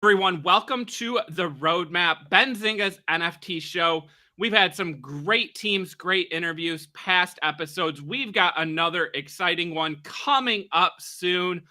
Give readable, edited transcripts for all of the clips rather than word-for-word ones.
Everyone, welcome to the Roadmap, Benzinga's NFT show. We've had some great teams, great interviews, past episodes. We've got another exciting one coming up soon.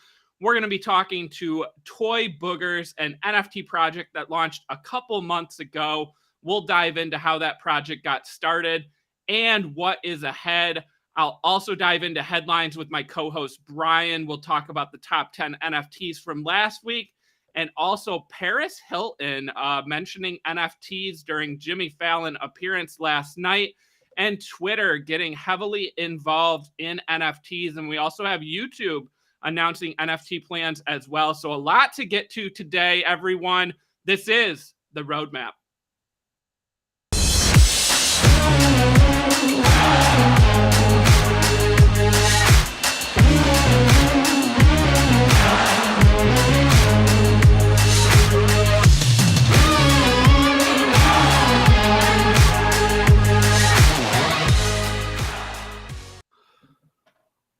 We're going to be talking to Toy Boogers, an NFT project that launched a couple months ago. We'll dive into how that project got started and what is ahead. I'll also dive into headlines with my co-host Brian. We'll talk about the top 10 NFTs from last week. And also Paris Hilton mentioning NFTs during Jimmy Fallon appearance last night, and Twitter getting heavily involved in NFTs. And we also have YouTube announcing NFT plans as well. So a lot to get to today, everyone. This is the Roadmap.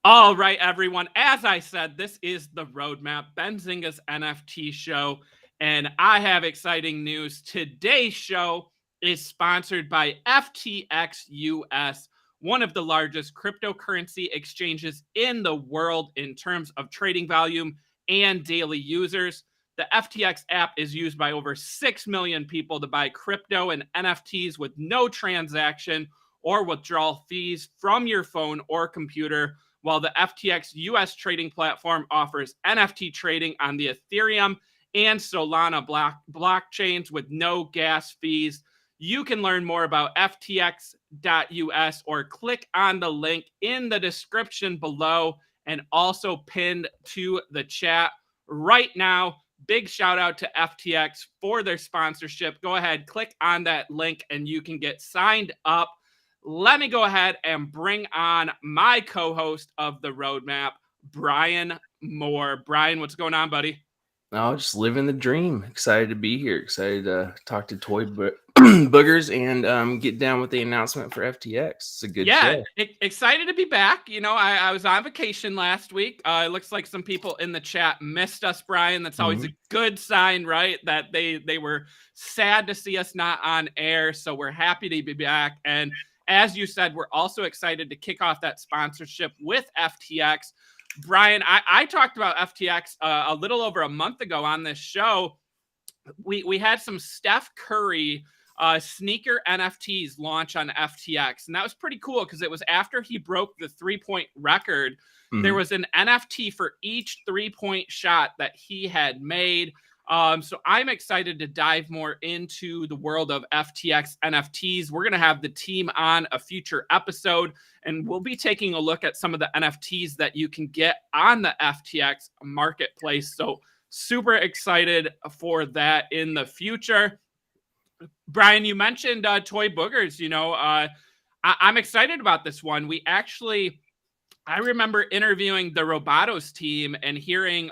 All right, everyone. As I said, this is the Roadmap, Benzinga's NFT show, and I have exciting news. Today's show is sponsored by FTX US, one of the largest cryptocurrency exchanges in the world in terms of trading volume and daily users. The FTX app is used by over 6 million people to buy crypto and NFTs with no transaction or withdrawal fees from your phone or computer, while the FTX US trading platform offers NFT trading on the Ethereum and Solana blockchains with no gas fees. You can learn more about FTX.us or click on the link in the description below and also pinned to the chat right now. Big shout out to FTX for their sponsorship. Go ahead, click on that link and you can get signed up. Let me go ahead and bring on my co-host of the Roadmap, Brian Moir. Brian, what's going on, buddy? Oh, just living the dream. Excited to be here. Excited to talk to Toy Boogers and get down with the announcement for FTX. It's a good show. Excited to be back. You know, I was on vacation last week. It looks like some people in the chat missed us, Brian. That's always a good sign, right? That they were sad to see us not on air. So we're happy to be back. And as you said, we're also excited to kick off that sponsorship with FTX. Brian, I talked about FTX a little over a month ago on this show. We had some Steph Curry sneaker NFTs launch on FTX, and that was pretty cool because it was after he broke the 3-point record. There was an NFT for each 3-point shot that he had made. So I'm excited to dive more into the world of FTX NFTs. We're going to have the team on a future episode, and we'll be taking a look at some of the NFTs that you can get on the FTX marketplace. So super excited for that in the future. Brian, you mentioned Toy Boogers. You know, I'm excited about this one. I remember interviewing the Robotos team and hearing,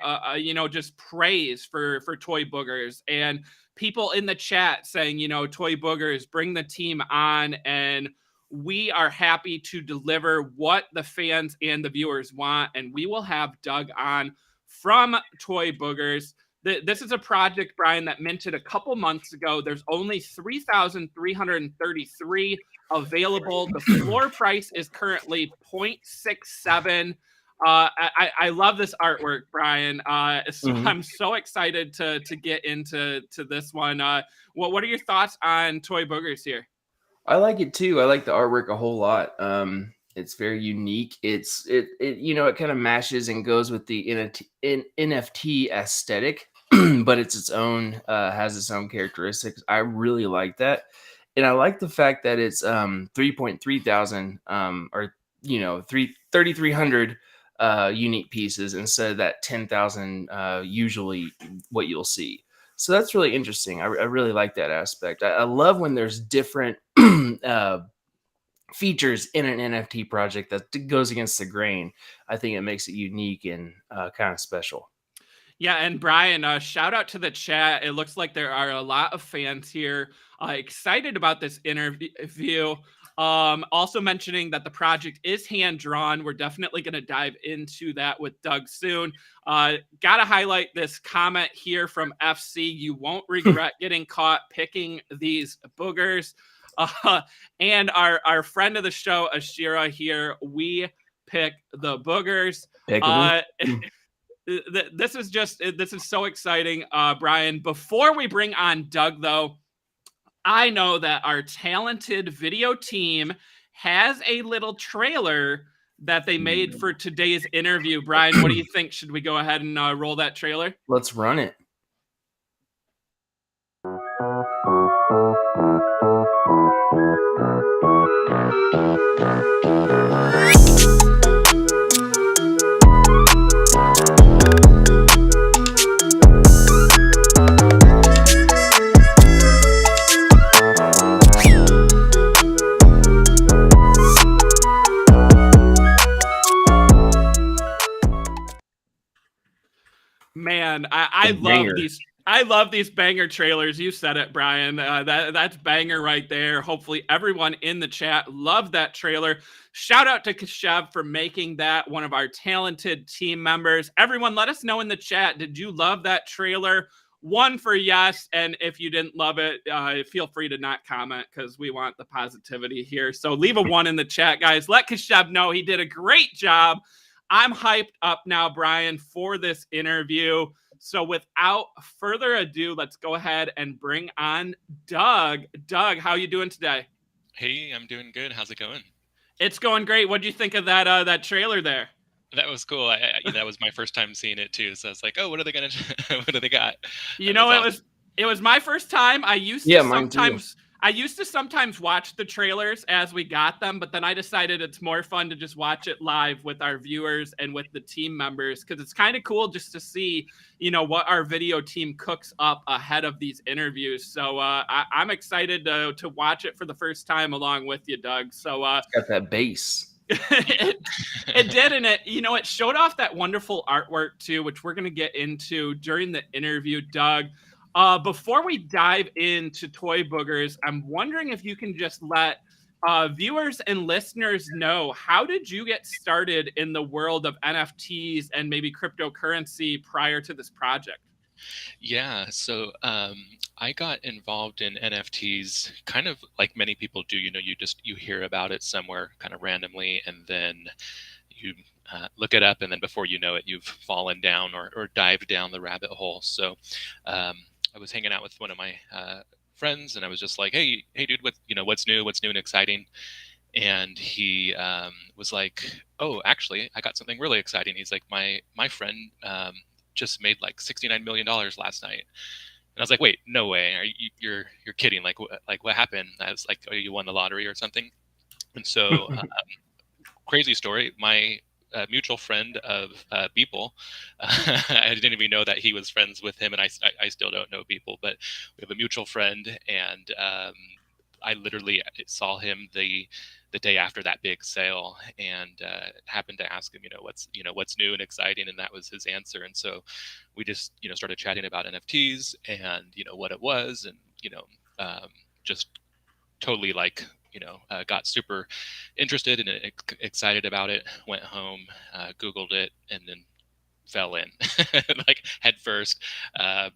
just praise for Toy Boogers, and people in the chat saying, Toy Boogers, bring the team on, and we are happy to deliver what the fans and the viewers want, and we will have Doug on from Toy Boogers. This is a project, Brian, that minted a couple months ago. There's only 3,333 available. The floor price is currently 0.67. I love this artwork, Brian. So I'm so excited to get into this one. What are your thoughts on Toy Boogers here? I like it too. I like the artwork a whole lot. It's very unique. It kind of matches and goes with the NFT aesthetic, but it's its own, has its own characteristics. I really like that. And I like the fact that it's 3.3 thousand or 3,300 unique pieces instead of that 10,000 usually what you'll see. So that's really interesting. I really like that aspect. I love when there's different features in an NFT project that goes against the grain. I think it makes it unique and kind of special. Yeah, and Brian, shout out to the chat. It looks like there are a lot of fans here excited about this interview. Also mentioning that the project is hand-drawn. We're definitely going to dive into that with Doug soon. Got to highlight this comment here from FC. You won't regret getting caught picking these boogers. And our friend of the show, Ashira here, we pick the boogers. This is so exciting, Brian. Before we bring on Doug, though, I know that our talented video team has a little trailer that they made for today's interview. Brian, what do you think? Should we go ahead and roll that trailer? Let's run it. Man, I love these. I love these banger trailers. You said it, Brian. That's banger right there. Hopefully everyone in the chat loved that trailer. Shout out to Kashev for making that, one of our talented team members. Everyone, let us know in the chat. Did you love that trailer? 1 for yes. And if you didn't love it, feel free to not comment because we want the positivity here. So leave a 1 in the chat, guys. Let Kashev know he did a great job. I'm hyped up now, Brian, for this interview. So without further ado, let's go ahead and bring on Doug. Doug, how you doing today? Hey, I'm doing good. How's it going? It's going great. What do you think of that trailer there? That was cool. That was my first time seeing it too. So I was like, oh, what are they gonna? What do they got? You know, it was my first time. I used to sometimes watch the trailers as we got them, but then I decided it's more fun to just watch it live with our viewers and with the team members because it's kind of cool just to see, what our video team cooks up ahead of these interviews. So I'm excited to watch it for the first time along with you, Doug. So it's got that bass. it did, and it showed off that wonderful artwork too, which we're going to get into during the interview, Doug. Before we dive into Toy Boogers, I'm wondering if you can just let viewers and listeners know, how did you get started in the world of NFTs and maybe cryptocurrency prior to this project? Yeah, so I got involved in NFTs kind of like many people do. You hear about it somewhere kind of randomly, and then you look it up, and then before you know it, you've fallen down or dived down the rabbit hole. So I was hanging out with one of my friends, and I was just like, hey dude, what's new and exciting? And he was like, oh, actually, I got something really exciting. He's like, my friend just made like $69 million last night. And I was like, wait, no way. You're kidding. Like what happened? I was like, oh, you won the lottery or something? And so crazy story. My mutual friend of Beeple, I didn't even know that he was friends with him, and I still don't know Beeple, but we have a mutual friend, and I literally saw him the day after that big sale, and happened to ask him, what's new and exciting, and that was his answer. And so we just started chatting about NFTs and what it was, and just totally got super interested and excited about it. Went home, Googled it, and then fell in like head first.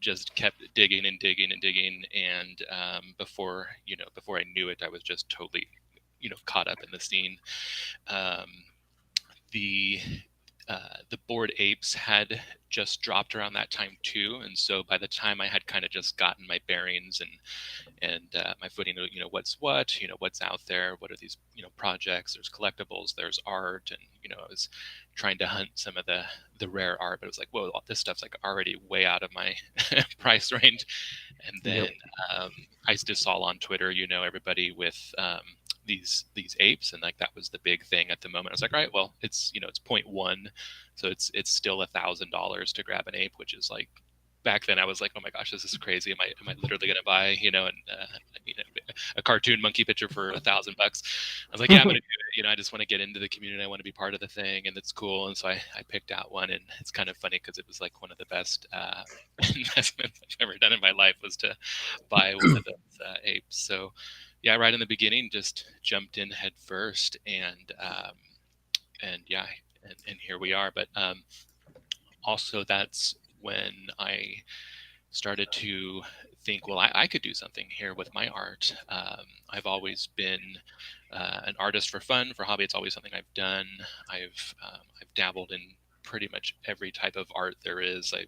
Just kept digging and digging and digging, and before I knew it, I was just totally caught up in the scene. The Bored Apes had just dropped around that time too, and so by the time I had kind of just gotten my bearings and my footing, what's what's out there, what are these projects? There's collectibles, there's art, and I was trying to hunt some of the rare art, but it was like, whoa, this stuff's like already way out of my price range. And then I just saw on Twitter, everybody with these apes, and like that was the big thing at the moment. I was like, all right, well, it's it's 0.1, so it's still $1,000 to grab an ape, which is like, back then I was like, oh my gosh, this is crazy. Am I literally gonna buy a cartoon monkey picture for $1,000? I was like, yeah, I'm gonna do it. I just want to get into the community. I want to be part of the thing, and it's cool. And so I picked out one, and it's kind of funny because it was like one of the best investments I've ever done in my life was to buy one of those apes. So yeah, right in the beginning, just jumped in head first, and yeah, and here we are. But also, that's when I started to think, well, I could do something here with my art. I've always been an artist for fun, for hobby. It's always something I've done. I've dabbled in pretty much every type of art there is. I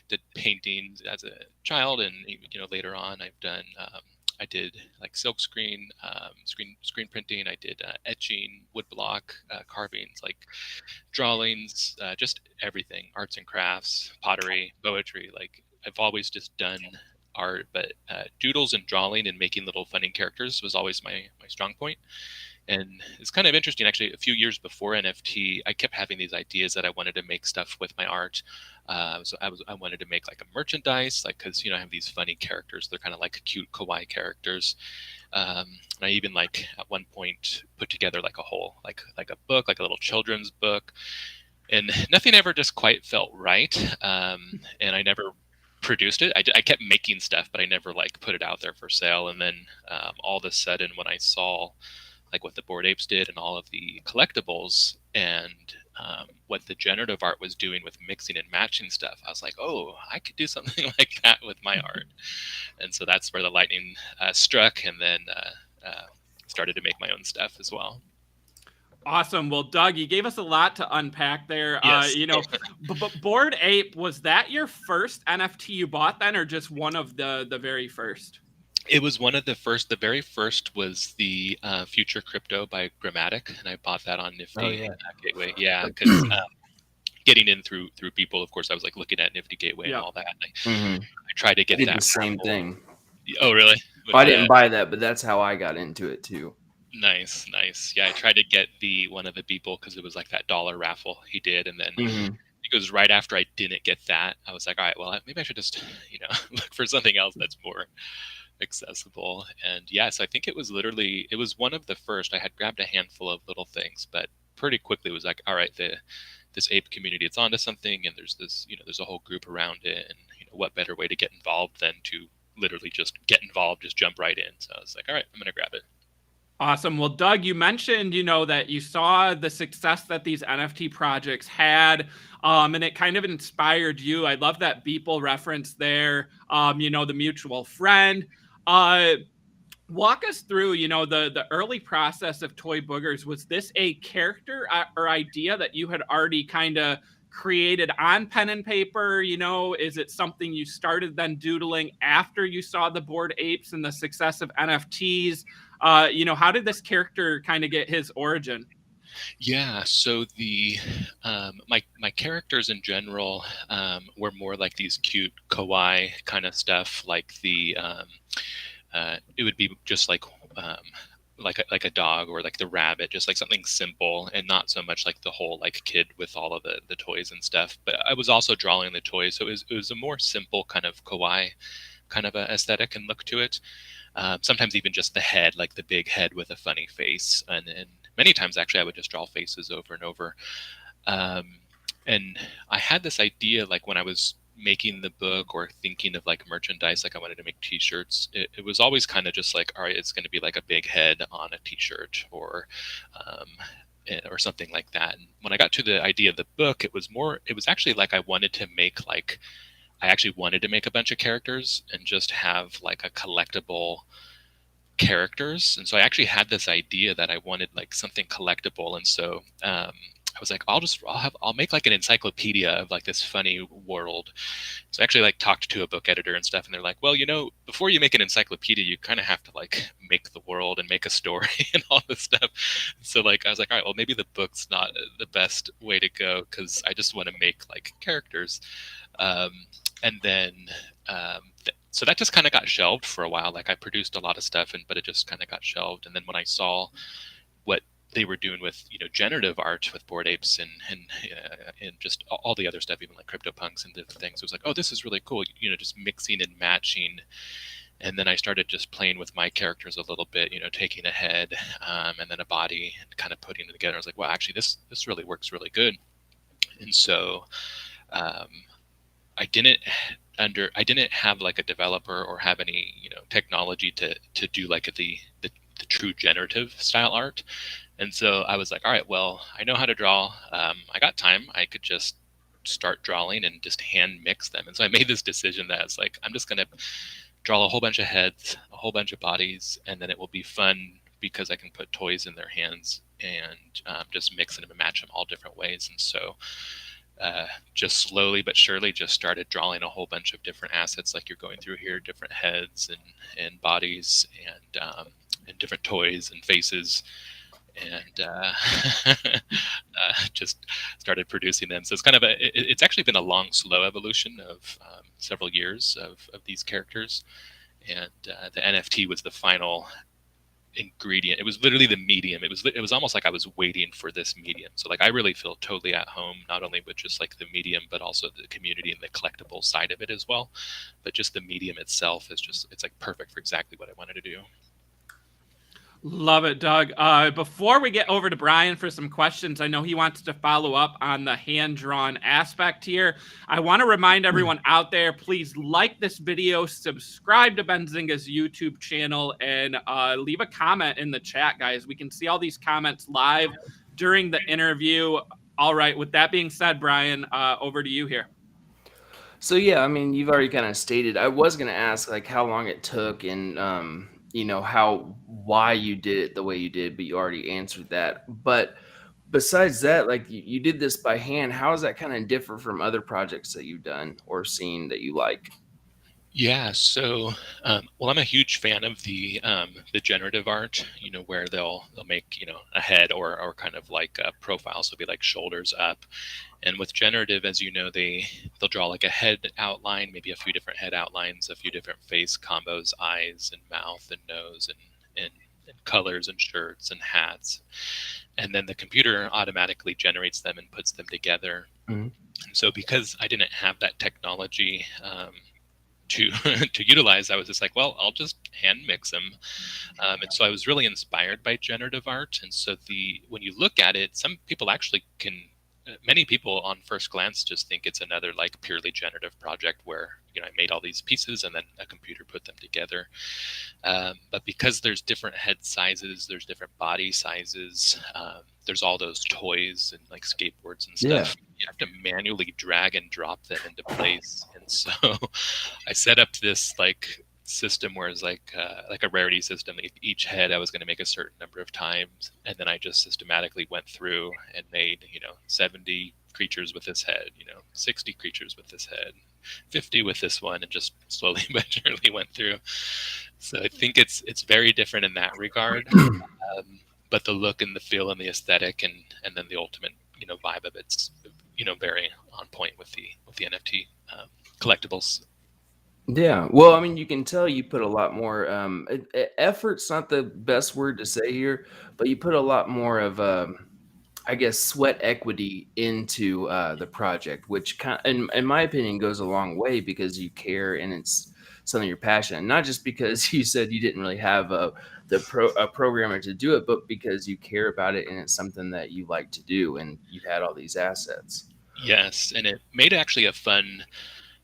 did paintings as a child, and later on, I did like silk screen, screen printing. I did etching, woodblock, carvings, like drawings, just everything, arts and crafts, pottery, poetry. Like I've always just done art, but doodles and drawing and making little funny characters was always my strong point. And it's kind of interesting, actually. A few years before NFT, I kept having these ideas that I wanted to make stuff with my art. I wanted to make like a merchandise, like because I have these funny characters. They're kind of like cute kawaii characters. And I even like at one point put together like a whole like a book, like a little children's book, and nothing ever just quite felt right. And I never produced it. I kept making stuff, but I never like put it out there for sale. And then all of a sudden, when I saw like what the Bored Apes did and all of the collectibles and what the generative art was doing with mixing and matching stuff, I was like, oh, I could do something like that with my art. And so that's where the lightning struck, and then started to make my own stuff as well. Awesome. Well, Doug, you gave us a lot to unpack there. Yes. Bored Ape, was that your first NFT you bought then, or just one of the very first? It was one of the first. The very first was the Future Crypto by Grammatic, and I bought that on Nifty Gateway. Yeah, because getting in through people, of course, I was like looking at Nifty Gateway and all that. And I tried to get that. The same thing. Oh, really? Well, I didn't buy that, but that's how I got into it too. Nice. Yeah, I tried to get one of the people because it was like that dollar raffle he did, and then I think it was right after I didn't get that. I was like, all right, well, maybe I should just look for something else that's more accessible. And yes, I think it was one of the first. I had grabbed a handful of little things, but pretty quickly it was like, all right, this ape community, it's onto something, and there's there's a whole group around it, and what better way to get involved than to literally just get involved, just jump right in. So I was like, all right, I'm gonna grab it. Awesome. Well, Doug, you mentioned, that you saw the success that these NFT projects had, and it kind of inspired you. I love that Beeple reference there, the mutual friend. Walk us through, the early process of Toy Boogers. Was this a character or idea that you had already kind of created on pen and paper? Is it something you started then doodling after you saw the Bored Apes and the success of NFTs? How did this character kind of get his origin? Yeah, so the my characters in general were more like these cute kawaii kind of stuff. Like it would be just like a dog or like the rabbit, just like something simple, and not so much like the whole like kid with all of the toys and stuff. But I was also drawing the toys, so it was a more simple kind of kawaii kind of a aesthetic and look to it. Sometimes even just the head, like the big head with a funny face, and many times actually I would just draw faces over and over. And I had this idea, like when I was making the book or thinking of like merchandise, like I wanted to make t-shirts, it was always kind of just like, all right, it's going to be like a big head on a t-shirt or something like that. And when I got to the idea of the book, it was actually like I actually wanted to make a bunch of characters and just have like a collectible characters. And so I actually had this idea that I wanted like something collectible. And so I was like, I'll make like an encyclopedia of like this funny world. So I actually like talked to a book editor and stuff, and they're like, well, before you make an encyclopedia, you kind of have to like make the world and make a story and all this stuff. So like I was like, all right, well, maybe the book's not the best way to go because I just want to make like characters. And then so that just kind of got shelved for a while. Like I produced a lot of stuff, but it just kind of got shelved. And then when I saw what they were doing with generative art with Bored Apes and just all the other stuff, even like CryptoPunks and different things, it was like, oh, this is really cool. Just mixing and matching. And then I started just playing with my characters a little bit, taking a head and then a body and kind of putting it together. I was like, well, actually, this really works really good. And so I didn't I didn't have like a developer or have any, technology to do like the true generative style art. And so I was like, all right, well, I know how to draw. I got time. I could just start drawing and just hand mix them. And so I made this decision that it's like, I'm just going to draw a whole bunch of heads, a whole bunch of bodies, and then it will be fun because I can put toys in their hands and just mix them and match them all different ways. And so just slowly but surely just started drawing a whole bunch of different assets like you're going through here, different heads and bodies and different toys and faces, and just started producing them. So it's kind of it's actually been a long, slow evolution of several years of these characters. And the NFT was the final ingredient. It was literally the medium. It was almost like I was waiting for this medium. So like I really feel totally at home, not only with just like the medium, but also the community and the collectible side of it as well. But just the medium itself is it's like perfect for exactly what I wanted to do. Love it, Doug. Before we get over to Brian for some questions, I know he wants to follow up on the hand-drawn aspect here. I want to remind everyone out there, please like this video, subscribe to Benzinga's YouTube channel, and leave a comment in the chat, guys. We can see all these comments live during the interview. All right, with that being said, Brian, over to you here. So yeah, I mean, you've already kind of stated. I was going to ask like how long it took and why you did it the way you did, but you already answered that. But besides that, like you did this by hand. How does that kind of differ from other projects that you've done or seen that you like? Yeah, so well, I'm a huge fan of the generative art, where they'll make a head or kind of like a profile, so it'll be like shoulders up. And with generative, as you know, they'll draw like a head outline, maybe a few different head outlines, a few different face combos, eyes and mouth and nose and colors and shirts and hats, and then the computer automatically generates them and puts them together. Mm-hmm. And so because I didn't have that technology to utilize, I was just like, well, I'll just hand mix them. And so I was really inspired by generative art. And so when you look at it, some people actually many people on first glance just think it's another like purely generative project where I made all these pieces and then a computer put them together. But because there's different head sizes, there's different body sizes, there's all those toys and like skateboards and stuff. Yeah. You have to manually drag and drop them into place. And so I set up this like system where it's like a rarity system. Each head I was going to make a certain number of times, and then I just systematically went through and made 70 creatures with this head, 60 creatures with this head, 50 with this one, and just slowly but surely went through. So I think it's very different in that regard, but the look and the feel and the aesthetic and then the ultimate vibe of it's very on point with the NFT collectibles. Yeah. Well, I mean, you can tell you put a lot more effort's not the best word to say here, but you put a lot more of I guess sweat equity into the project, which in my opinion goes a long way because you care and it's something you're passionate. Not just because you said you didn't really have a programmer to do it, but because you care about it and it's something that you like to do and you had all these assets. Yes, and it made actually a fun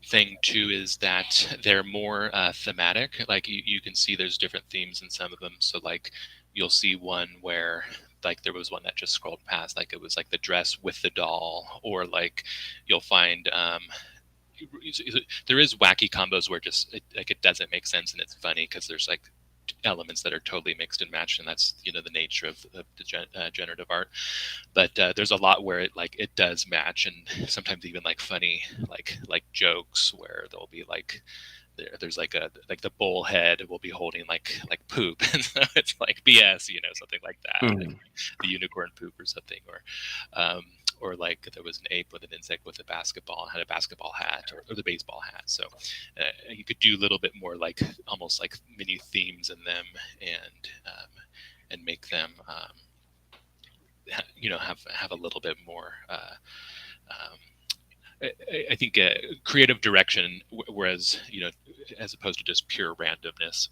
thing too is that they're more thematic. Like you can see there's different themes in some of them. So like you'll see one where like there was one that just scrolled past, like it was like the dress with the doll, or like you'll find there is wacky combos where just it doesn't make sense and it's funny because there's like elements that are totally mixed and matched, and that's the nature of the generative art. But there's a lot where it does match, and sometimes even like funny like jokes where there'll be like there's like the bull head will be holding like poop, and so it's like BS, something like that, like the unicorn poop or something, or like there was an ape with an insect with a basketball and had a basketball hat or the baseball hat. So you could do a little bit more like almost like mini themes in them and make them have a little bit more I think creative direction, whereas as opposed to just pure randomness,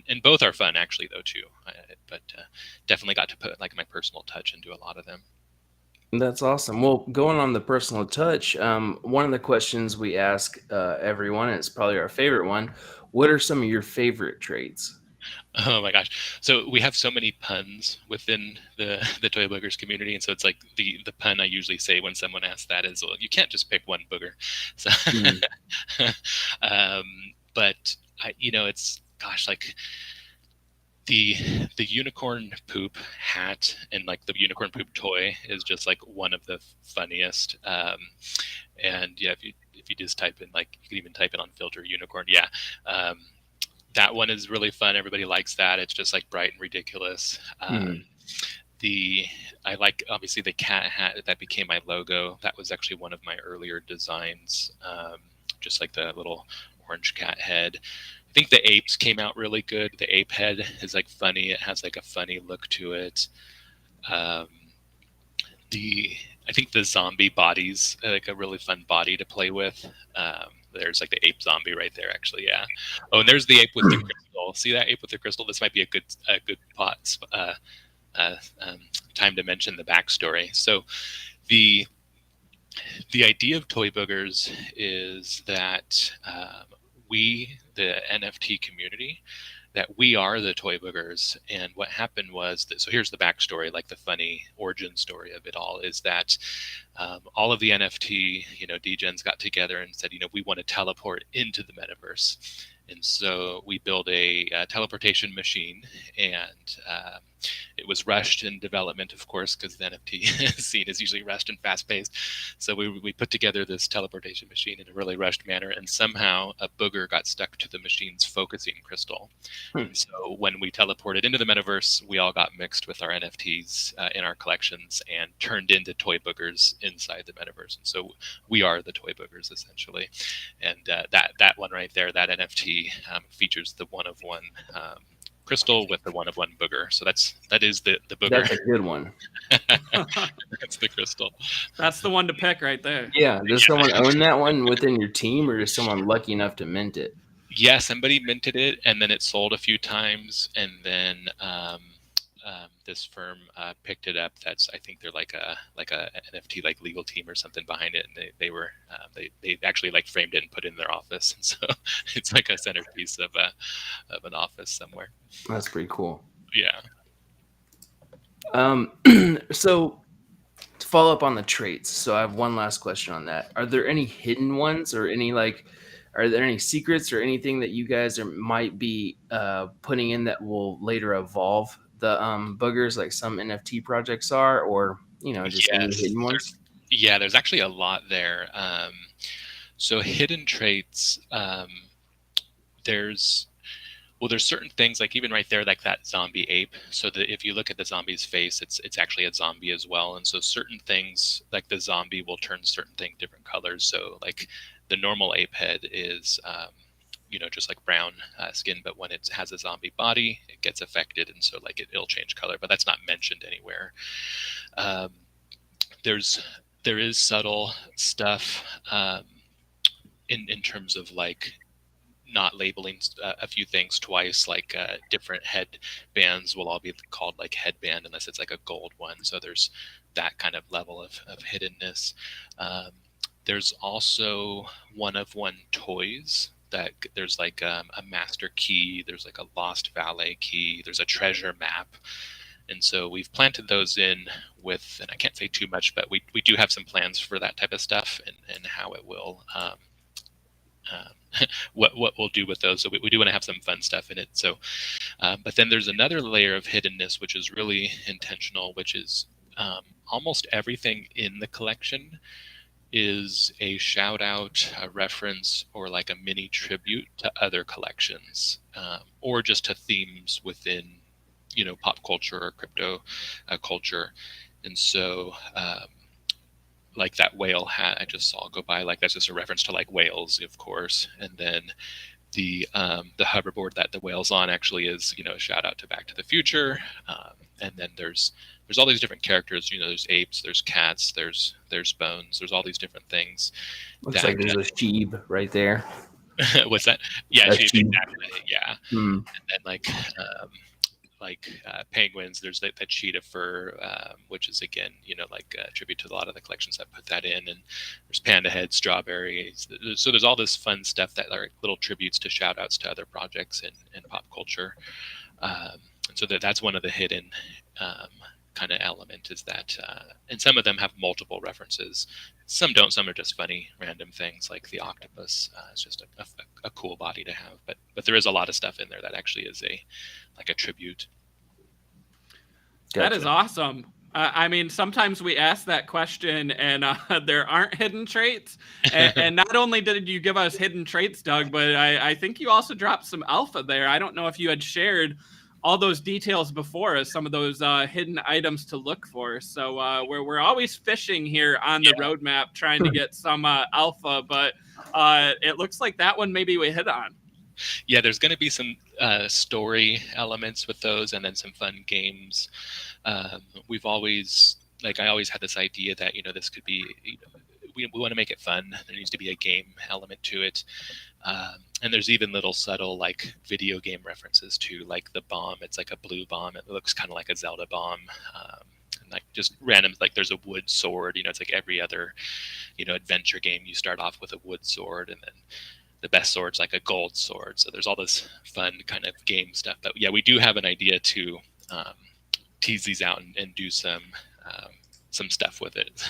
and both are fun actually though too, but definitely got to put like my personal touch into a lot of them. That's awesome. Well, going on the personal touch, one of the questions we ask everyone, and it's probably our favorite one, what are some of your favorite traits? Oh my gosh. So we have so many puns within the Toy Boogers community. And so it's like the pun I usually say when someone asks that is, well, you can't just pick one booger. So, Mm. um, but it's, gosh, like the unicorn poop hat and like the unicorn poop toy is just like one of the funniest. And yeah, if you just type in, like, you can even type in on filter unicorn. Yeah. Um, that one is really fun. Everybody likes that. It's just like bright and ridiculous. The I like, obviously, the cat hat that became my logo. That was actually one of my earlier designs. Just like the little orange cat head. I think the apes came out really good. The ape head is like funny. It has like a funny look to it. Um, the I think the zombie bodies are like a really fun body to play with. There's like the ape zombie right there, actually. Yeah. Oh, and there's the ape with the crystal. See that ape with the crystal? This might be a good pot uh, um, time to mention the backstory. So the idea of Toy Boogers is that we, the NFT community, that we are the Toy Boogers. And what happened was that, so here's the backstory, like the funny origin story of it all, is that all of the NFT, Degens got together and said, we want to teleport into the metaverse. And so we built a teleportation machine, and it was rushed in development, of course, because the NFT scene is usually rushed and fast-paced. So we put together this teleportation machine in a really rushed manner, and somehow a booger got stuck to the machine's focusing crystal. And so when we teleported into the metaverse, we all got mixed with our NFTs in our collections and turned into toy boogers inside the metaverse. And so we are the toy boogers, essentially. And that one right there, that NFT, features the one-of-one crystal with the one-of-one booger. So that is the booger. That's a good one. That's the crystal. That's the one to pick right there. Yeah. Does someone own that one within your team, or is someone lucky enough to mint it? Yeah, somebody minted it, and then it sold a few times, and then this firm picked it up. I think they're like a NFT like legal team or something behind it, and they were they actually like framed it and put it in their office, and so it's like a centerpiece of an office somewhere. That's pretty cool. Yeah. So to follow up on the traits, so I have one last question on that. Are there any hidden ones, or are there any secrets or anything that you guys might be putting in that will later evolve the boogers, like some NFT projects are, or just any hidden ones? There's actually a lot there. So hidden traits, there's certain things, like even right there, like that zombie ape. So that if you look at the zombie's face, it's actually a zombie as well. And so certain things, like the zombie, will turn certain things different colors. So like the normal ape head is just like brown skin, but when it has a zombie body, it gets affected, and so like it'll change color, but that's not mentioned anywhere. There is subtle stuff in terms of like not labeling a few things twice, like different headbands will all be called like headband unless it's like a gold one. So there's that kind of level of hiddenness. There's also one-of-one toys. That there's like a master key, there's like a lost valet key, there's a treasure map. And so we've planted those in with, and I can't say too much, but we do have some plans for that type of stuff and how it will, what we'll do with those. So we do want to have some fun stuff in it. So, but then there's another layer of hiddenness, which is really intentional, which is almost everything in the collection is a shout out, a reference, or like a mini tribute to other collections, or just to themes within, pop culture or crypto culture. And so, like that whale hat I just saw go by, like that's just a reference to like whales, of course. And then the hoverboard that the whale's on actually is, a shout out to Back to the Future. And then there's all these different characters. There's apes, there's cats, there's bones, there's all these different things. Looks like there's a sheep right there. What's that? Yeah, sheep. Exactly. Yeah. Hmm. And then like penguins. There's that cheetah fur, which is again, like a tribute to a lot of the collections that put that in. And there's panda heads, strawberries. So there's all this fun stuff that are little tributes to shout outs to other projects in pop culture. And so that's one of the hidden kind of element is that, and some of them have multiple references. Some don't. Some are just funny, random things like the octopus. It's just a cool body to have. But there is a lot of stuff in there that actually is a tribute. Gotcha. That is awesome. I mean, sometimes we ask that question and there aren't hidden traits. And not only did you give us hidden traits, Doug, but I think you also dropped some alpha there. I don't know if you had shared all those details before as some of those hidden items to look for. So we're always fishing here on the roadmap, trying to get some alpha, but it looks like that one maybe we hit on. Yeah, there's going to be some story elements with those, and then some fun games. We've always, I always had this idea that, this could be, we want to make it fun. There needs to be a game element to it. And there's even little subtle video game references to the bomb. It's like a blue bomb. It looks kind of like a Zelda bomb. And just random, there's a wood sword, it's like every other, adventure game. You start off with a wood sword, and then the best sword's like a gold sword. So there's all this fun kind of game stuff. But yeah, we do have an idea to tease these out and do some stuff with it.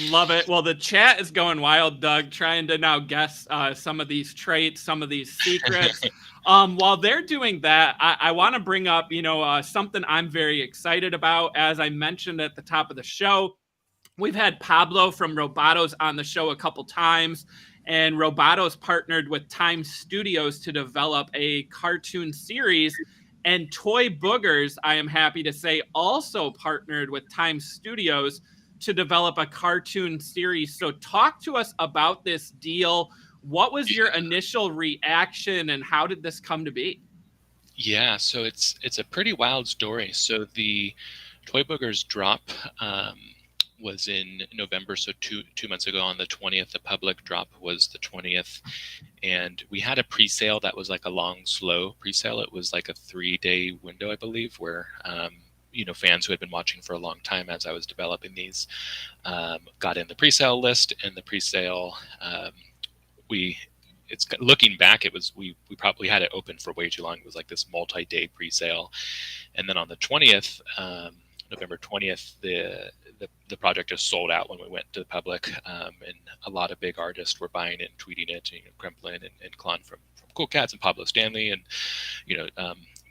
Love it. Well, the chat is going wild, Doug, trying to now guess some of these traits, some of these secrets. While they're doing that, I want to bring up, something I'm very excited about. As I mentioned at the top of the show, we've had Pablo from Robotos on the show a couple times, and Robotos partnered with Time Studios to develop a cartoon series. And Toy Boogers, I am happy to say, also partnered with Time Studios to develop a cartoon series. So talk to us about this deal. What was your initial reaction, and how did this come to be? Yeah, so it's a pretty wild story. So the Toy Boogers drop was in November, so two months ago on the 20th. The public drop was the 20th, and we had a pre-sale that was a long, slow pre-sale. It was a 3-day window, I believe, where fans who had been watching for a long time as I was developing these got in the pre-sale list. And the pre-sale, looking back, we probably had it open for way too long. It was this multi-day pre-sale, and then on the 20th, November 20th, the project just sold out when we went to the public, and a lot of big artists were buying it and tweeting it. Kremplin and Klon from Cool Cats, and Pablo Stanley, and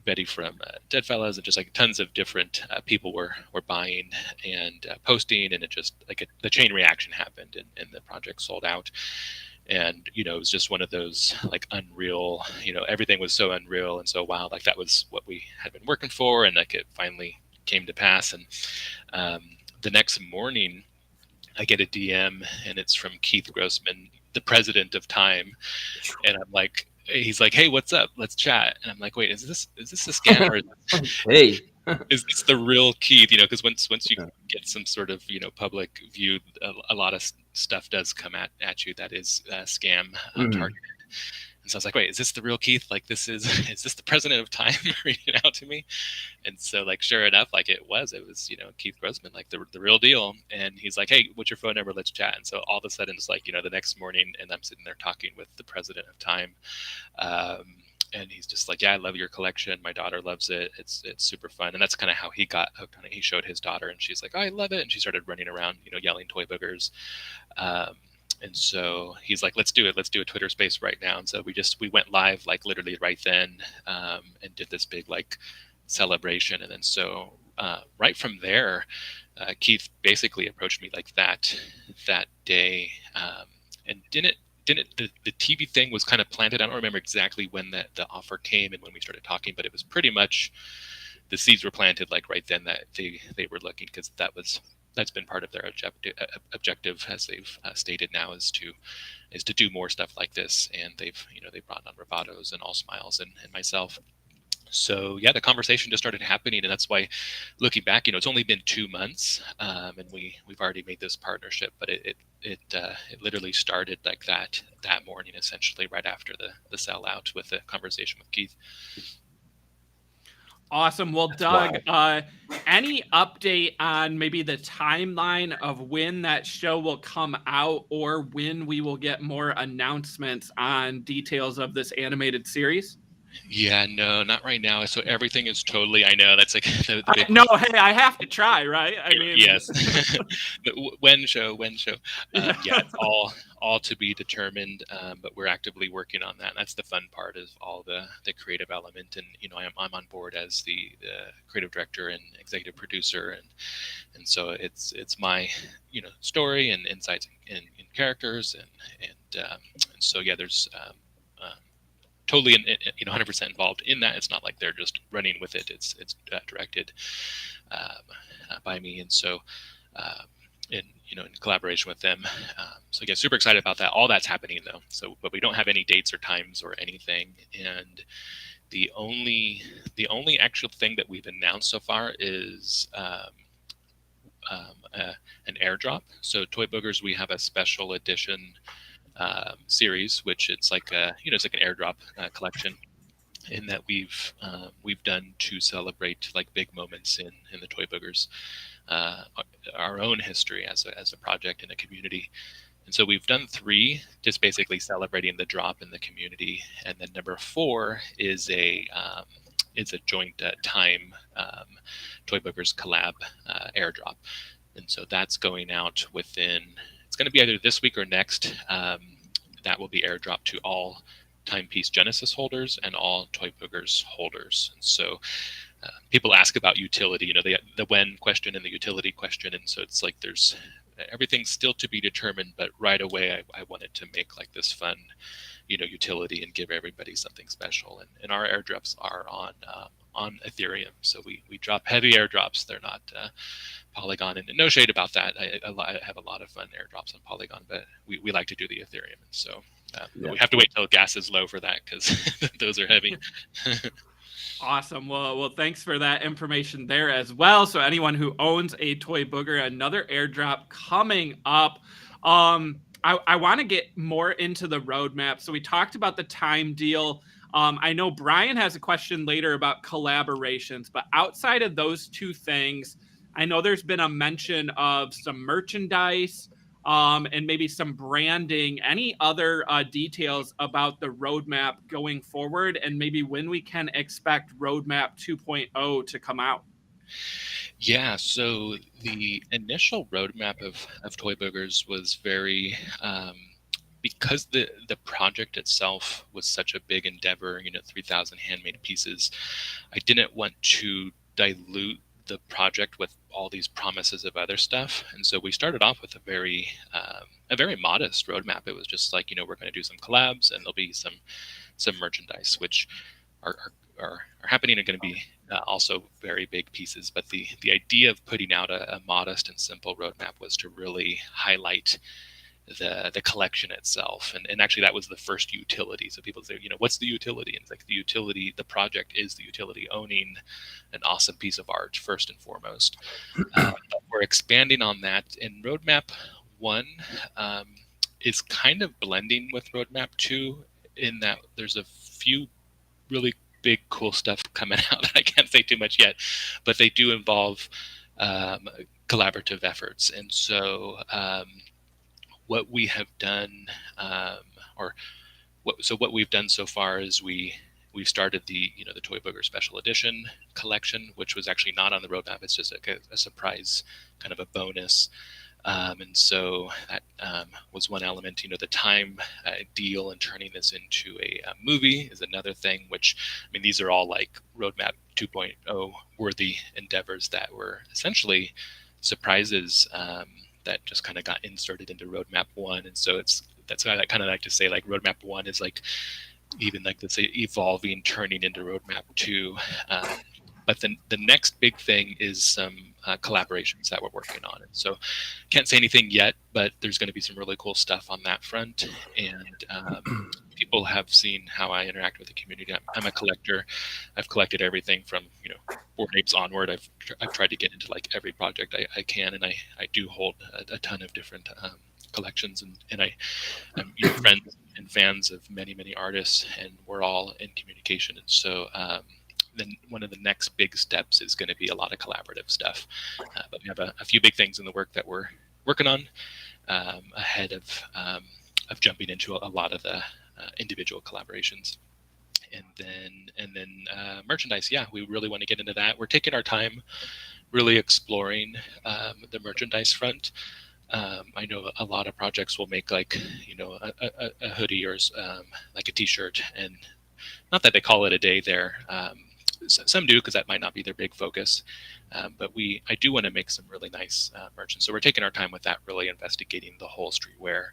Betty from Deadfellas, and just tons of different people were buying and posting, and it just the chain reaction happened, and the project sold out. And it was just one of those unreal, everything was so unreal and so wild. That was what we had been working for, and it finally came to pass. And the next morning I get a DM, and it's from Keith Grossman, the president of Time, and I'm he's like, "Hey, what's up? Let's chat." And I'm like, "Wait, is this a scam, or hey, is this the real Keith?" Because once you get some sort of public view, a lot of stuff does come at you that is scam targeted. And so I was like, "Wait, is this the real Keith? Is this the president of Time reaching out to me?" And so sure enough, it was Keith Grossman, the real deal. And he's like, "Hey, what's your phone number? Let's chat." And so all of a sudden it's the next morning, and I'm sitting there talking with the president of Time. And he's just like, "Yeah, I love your collection. My daughter loves it. It's super fun." And that's kind of how he got hooked on it. He showed his daughter, and she's like, "Oh, I love it." And she started running around, yelling Toy Boogers. And so he's like, "Let's do it. Let's do a Twitter space right now." And so we went live literally right then, and did this big celebration. And then so right from there, Keith basically approached me that day, and the TV thing was kind of planted. I don't remember exactly when the offer came and when we started talking, but it was pretty much the seeds were planted right then that they were looking, because that's been part of their objective, as they've stated now, is to do more stuff like this. And they've brought on Robotos and All Smiles and myself. So yeah, the conversation just started happening, and that's why, looking back, it's only been 2 months, and we've already made this partnership. But it literally started that morning, essentially right after the sellout, with the conversation with Keith. Awesome. Well, Doug, any update on maybe the timeline of when that show will come out, or when we will get more announcements on details of this animated series? Yeah, no, not right now. So everything is totally, I know that's like the big No, question. hey, I have to try, right? I mean, Yes. When show. yeah. Yeah, it's all to be determined, but we're actively working on that. And that's the fun part of all the creative element. And I'm on board as the creative director and executive producer, and so it's my story and insights in characters, and so yeah, there's totally 100% involved in that. It's not like they're just running with it. It's directed by me, and so in collaboration with them. So yeah, super excited about that. All that's happening though. So, but we don't have any dates or times or anything. And the only actual thing that we've announced so far is an airdrop. So Toy Boogers, we have a special edition series, which it's like it's like an airdrop collection, in that we've done to celebrate like big moments in the Toy Boogers, our own history as a project and a community. And so we've done 3, just basically celebrating the drop in the community, and then number 4 is a joint time Toy Boogers collab airdrop, and so that's going out within. It's going to be either this week or next. That will be airdropped to all Timepiece Genesis holders and all Toy Boogers holders. And so people ask about utility, the when question and the utility question. And so it's like there's everything's still to be determined, but right away I wanted to make like this fun, utility and give everybody something special. And our airdrops are on Ethereum. So we drop heavy airdrops. They're not Polygon, and no shade about that. I have a lot of fun airdrops on Polygon, but we like to do the Ethereum. And so we have to wait till gas is low for that, because those are heavy. Awesome. Well, thanks for that information there as well. So anyone who owns a Toy Booger, another airdrop coming up. I want to get more into the roadmap. So we talked about the time deal. I know Brian has a question later about collaborations, but outside of those 2 things, I know there's been a mention of some merchandise, and maybe some branding. Any other details about the roadmap going forward, and maybe when we can expect roadmap 2.0 to come out? Yeah, so the initial roadmap of Toy Boogers was very, because the project itself was such a big endeavor, 3,000 handmade pieces. I didn't want to dilute the project with all these promises of other stuff, and so we started off with a very modest roadmap. It was just like, we're going to do some collabs, and there'll be some merchandise, which are happening, and going to be also very big pieces. But the idea of putting out a modest and simple roadmap was to really highlight the collection itself, and actually that was the first utility. So people say, what's the utility? And it's like, the utility, the project is the utility, owning an awesome piece of art first and foremost. But we're expanding on that, and roadmap 1 is kind of blending with roadmap 2, in that there's a few really big cool stuff coming out that I can't say too much yet, but they do involve collaborative efforts. And so what we have done, what we've done so far is we've started the Toy Booger Special Edition collection, which was actually not on the roadmap. It's just a surprise, kind of a bonus. And so that was one element. The time deal and turning this into a movie is another thing, which, I mean, these are all like roadmap 2.0 worthy endeavors that were essentially surprises that just kind of got inserted into roadmap 1. And so that's what I kind of like to say, like roadmap 1 is like, even like, let's say, evolving, turning into roadmap 2. But then the next big thing is some collaborations that we're working on. And so can't say anything yet, but there's going to be some really cool stuff on that front. And people have seen how I interact with the community. I'm a collector. I've collected everything from, Bored Apes onward. I've tried to get into like every project I can. And I do hold a ton of different collections. And I'm friends and fans of many, many artists, and we're all in communication. And so then one of the next big steps is going to be a lot of collaborative stuff. But we have a few big things in the work that we're working on ahead of jumping into a lot of the individual collaborations. And then merchandise. Yeah, we really want to get into that. We're taking our time really exploring the merchandise front. I know a lot of projects will make like, a hoodie or like a t-shirt, and not that they call it a day there. Some do, because that might not be their big focus. But I do want to make some really nice merch. And so we're taking our time with that, really investigating the whole streetwear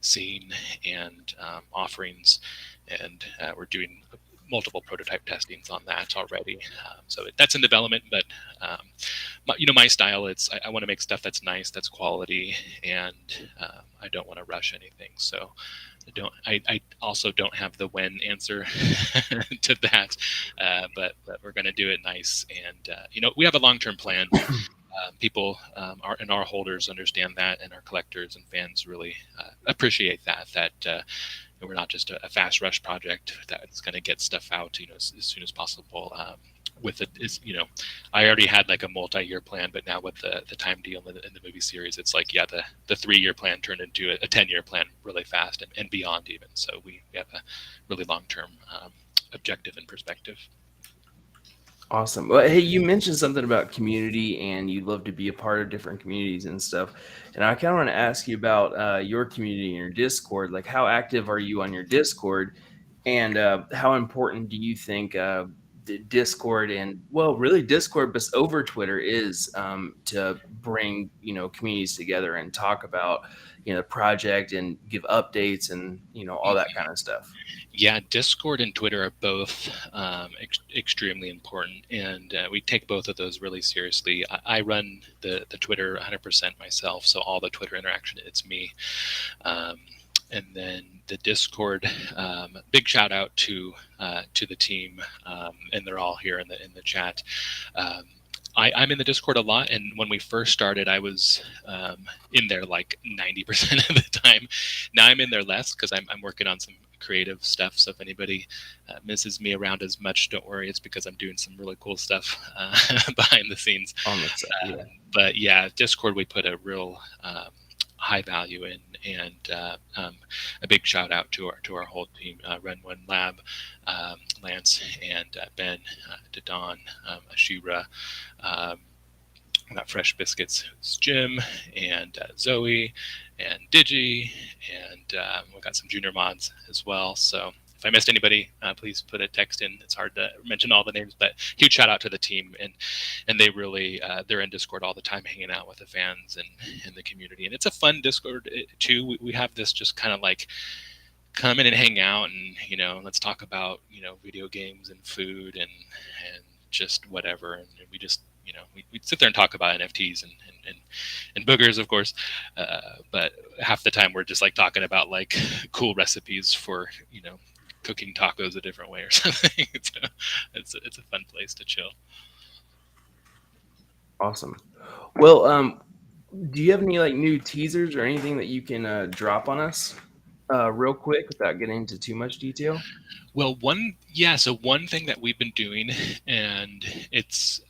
scene and offerings. And we're doing multiple prototype testings on that already. So that's in development, but my style, I want to make stuff that's nice, that's quality, and I don't want to rush anything. So I also don't have the when answer to that, but we're going to do it nice. And we have a long-term plan. People and our holders understand that, and our collectors and fans really appreciate that we're not just a fast rush project that's going to get stuff out as soon as possible. With it is, I already had like a multi-year plan, but now with the time deal in the movie series, it's like, yeah, the 3-year plan turned into a 10-year plan really fast and beyond even. So we have a really long-term objective and perspective. Awesome. Well, hey, you mentioned something about community, and you'd love to be a part of different communities and stuff. And I kind of want to ask you about your community and your Discord. Like, how active are you on your Discord, and how important do you think Discord and, well, really Discord, but over Twitter is to bring communities together and talk about the project and give updates and all that kind of stuff? Yeah, Discord and Twitter are both extremely important, and we take both of those really seriously. I run the Twitter 100% myself, so all the Twitter interaction, it's me. And then the Discord, big shout out to the team, and they're all here in the chat. I'm in the Discord a lot, and when we first started, I was in there like 90% of the time. Now I'm in there less because I'm working on some creative stuff. So if anybody misses me around as much, don't worry. It's because I'm doing some really cool stuff behind the scenes. On the side, yeah. But yeah, Discord we put a real high value in, and a big shout out to our whole team, Ren One Lab, Lance and Ben, to Don, Ashira, got Fresh Biscuits, Jim, and Zoe, and Digi, and we've got some junior mods as well. So if I missed anybody, please put a text in. It's hard to mention all the names, but huge shout out to the team, and they really they're in Discord all the time, hanging out with the fans and the community, and it's a fun Discord too. We have this just kind of like come in and hang out, and let's talk about video games and food and just whatever, and we just we sit there and talk about NFTs and boogers, of course, but half the time we're just like talking about like cool recipes for cooking tacos a different way or something. It's a fun place to chill. Awesome. Well, do you have any like new teasers or anything that you can drop on us real quick without getting into too much detail? Well, one thing that we've been doing, and it's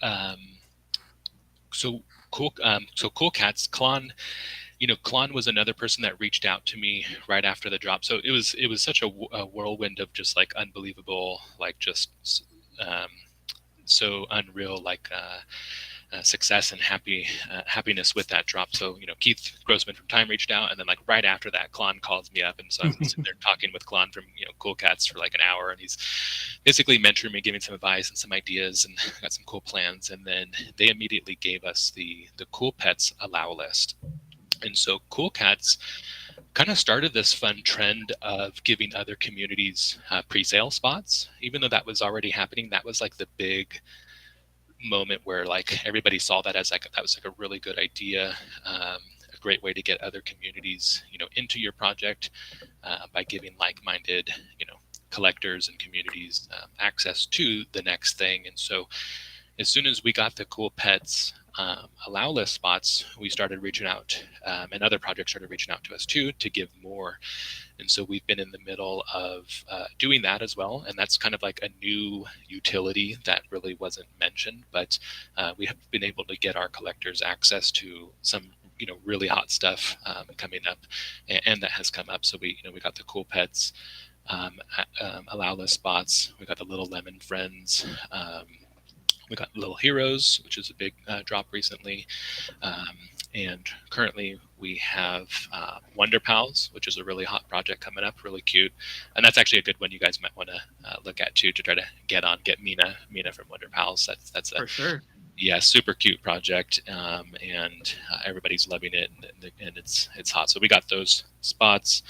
so cool. So Cool Cats, Klon was another person that reached out to me right after the drop. So it was such a whirlwind of just like unbelievable, like just so unreal, like success and happiness with that drop. So Keith Grossman from Time reached out, and then like right after that, Klon calls me up, and so I'm sitting there talking with Klon from Cool Cats for like an hour, and he's basically mentoring me, giving some advice and some ideas, and got some cool plans. And then they immediately gave us the Cool Pets allow list. And so Cool Cats kind of started this fun trend of giving other communities pre-sale spots, even though that was already happening. That was like the big moment where like everybody saw that as like that was like a really good idea, a great way to get other communities into your project by giving like-minded collectors and communities access to the next thing. And so as soon as we got the cool pets allow list spots, we started reaching out, and other projects started reaching out to us too to give more. And so we've been in the middle of doing that as well. And that's kind of like a new utility that really wasn't mentioned, but we have been able to get our collectors access to some really hot stuff coming up, and that has come up. So we got the cool pets allow list spots. We got the little lemon friends. We got Little Heroes, which is a big drop recently. And currently we have Wonder Pals, which is a really hot project coming up, really cute. And that's actually a good one you guys might want to look at too, to try to get Mina from Wonder Pals. That's a, For sure. Yeah, super cute project, and everybody's loving it, and it's hot. So we got those spots.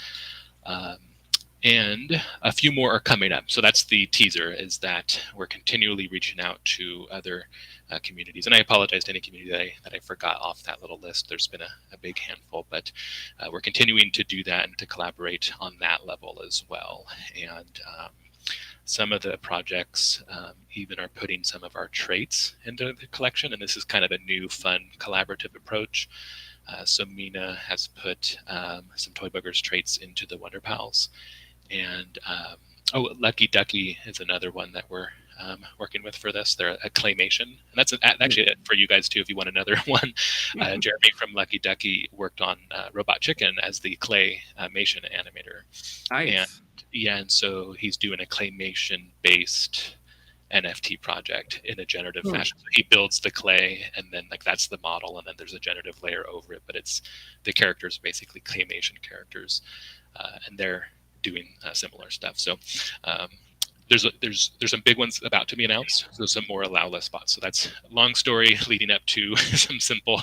And a few more are coming up. So that's the teaser, is that we're continually reaching out to other communities. And I apologize to any community that I forgot off that little list. There's been a big handful, but we're continuing to do that and to collaborate on that level as well. And some of the projects even are putting some of our traits into the collection. And this is kind of a new, fun, collaborative approach. So Mina has put some Toy Boogers traits into the Wonder Pals. And Lucky Ducky is another one that we're working with for this. They're a claymation, and that's actually it for you guys too. If you want another one, Jeremy from Lucky Ducky worked on Robot Chicken as the claymation animator. Nice. And so he's doing a claymation based NFT project in a generative fashion. So he builds the clay, and then that's the model, and then there's a generative layer over it. But it's the characters, basically claymation characters, and they're doing similar stuff. So there's some big ones about to be announced. So some more allow list spots. So that's a long story leading up to some simple